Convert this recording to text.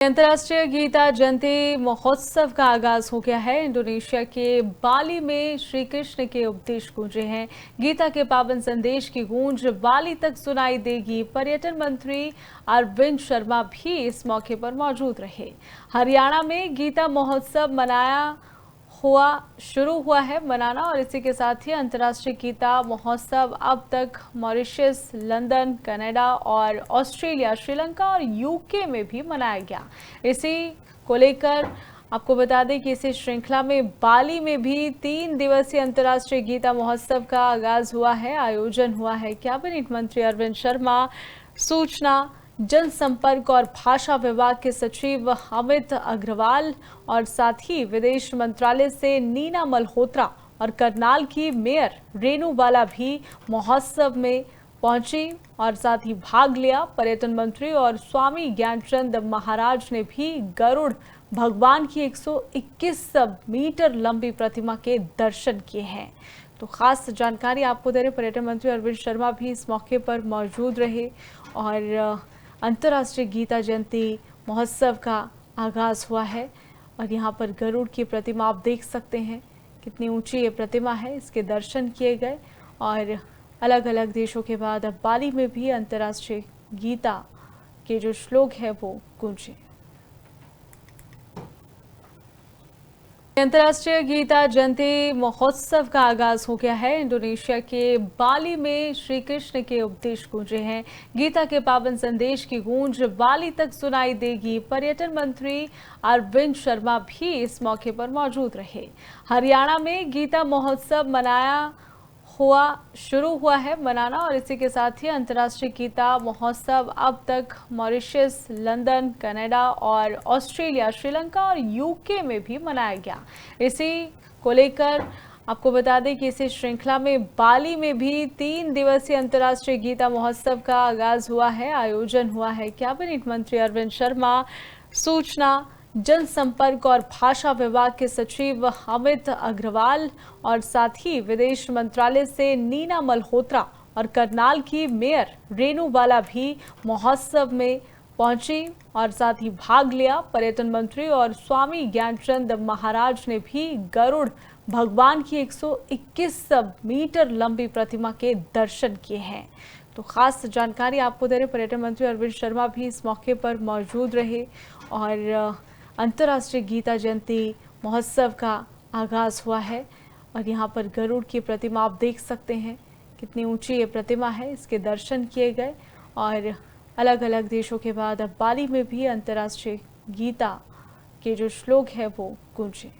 अंतर्राष्ट्रीय गीता जयंती महोत्सव का आगाज हो गया है। इंडोनेशिया के बाली में श्री कृष्ण के उपदेश गूंजे हैं। गीता के पावन संदेश की गूंज बाली तक सुनाई देगी। पर्यटन मंत्री अरविंद शर्मा भी इस मौके पर मौजूद रहे। हरियाणा में गीता महोत्सव शुरू हुआ है मनाना, और इसी के साथ ही अंतर्राष्ट्रीय गीता महोत्सव अब तक मॉरिशस, लंदन, कनाडा और ऑस्ट्रेलिया, श्रीलंका और यूके में भी मनाया गया। इसी को लेकर आपको बता दें कि इसी श्रृंखला में बाली में भी 3 दिवसीय अंतर्राष्ट्रीय गीता महोत्सव का आगाज हुआ है, आयोजन हुआ है। कैबिनेट मंत्री अरविंद शर्मा, सूचना, जनसंपर्क और भाषा विभाग के सचिव अमित अग्रवाल और साथ ही विदेश मंत्रालय से नीना मल्होत्रा और करनाल की मेयर रेणु बाला भी महोत्सव में पहुंची और साथ ही भाग लिया। पर्यटन मंत्री और स्वामी ज्ञानचंद महाराज ने भी गरुड़ भगवान की 121 मीटर लंबी प्रतिमा के दर्शन किए हैं। तो खास जानकारी आपको दे रहे पर्यटन मंत्री अरविंद शर्मा भी इस मौके पर मौजूद रहे और अंतर्राष्ट्रीय गीता जयंती महोत्सव का आगाज हुआ है। और यहाँ पर गरुड़ की प्रतिमा आप देख सकते हैं, कितनी ऊंची ये प्रतिमा है। इसके दर्शन किए गए और अलग अलग देशों के बाद अब बाली में भी अंतर्राष्ट्रीय गीता के जो श्लोक है वो गूंजे। अंतर्राष्ट्रीय गीता जयंती महोत्सव का आगाज हो गया है। इंडोनेशिया के बाली में श्री कृष्ण के उपदेश गूंजे हैं। गीता के पावन संदेश की गूंज बाली तक सुनाई देगी। पर्यटन मंत्री अरविंद शर्मा भी इस मौके पर मौजूद रहे। हरियाणा में गीता महोत्सव शुरू हुआ है मनाना, और इसी के साथ ही अंतर्राष्ट्रीय गीता महोत्सव अब तक मॉरिशस, लंदन, कनाडा और ऑस्ट्रेलिया, श्रीलंका और यूके में भी मनाया गया। इसी को लेकर आपको बता दें कि इसी श्रृंखला में बाली में भी 3 दिवसीय अंतर्राष्ट्रीय गीता महोत्सव का आगाज हुआ है, आयोजन हुआ है। कैबिनेट मंत्री अरविंद शर्मा, सूचना, जनसंपर्क और भाषा विभाग के सचिव अमित अग्रवाल और साथ ही विदेश मंत्रालय से नीना मल्होत्रा और करनाल की मेयर रेणु बाला भी महोत्सव में पहुंची और साथ ही भाग लिया। पर्यटन मंत्री और स्वामी ज्ञानचंद महाराज ने भी गरुड़ भगवान की 121 मीटर लंबी प्रतिमा के दर्शन किए हैं। तो खास जानकारी आपको दे रहे पर्यटन मंत्री अरविंद शर्मा भी इस मौके पर मौजूद रहे और अंतर्राष्ट्रीय गीता जयंती महोत्सव का आगाज हुआ है। और यहाँ पर गरुड़ की प्रतिमा आप देख सकते हैं, कितनी ऊंची ये प्रतिमा है। इसके दर्शन किए गए और अलग अलग देशों के बाद अब बाली में भी अंतर्राष्ट्रीय गीता के जो श्लोक है वो गूंजे।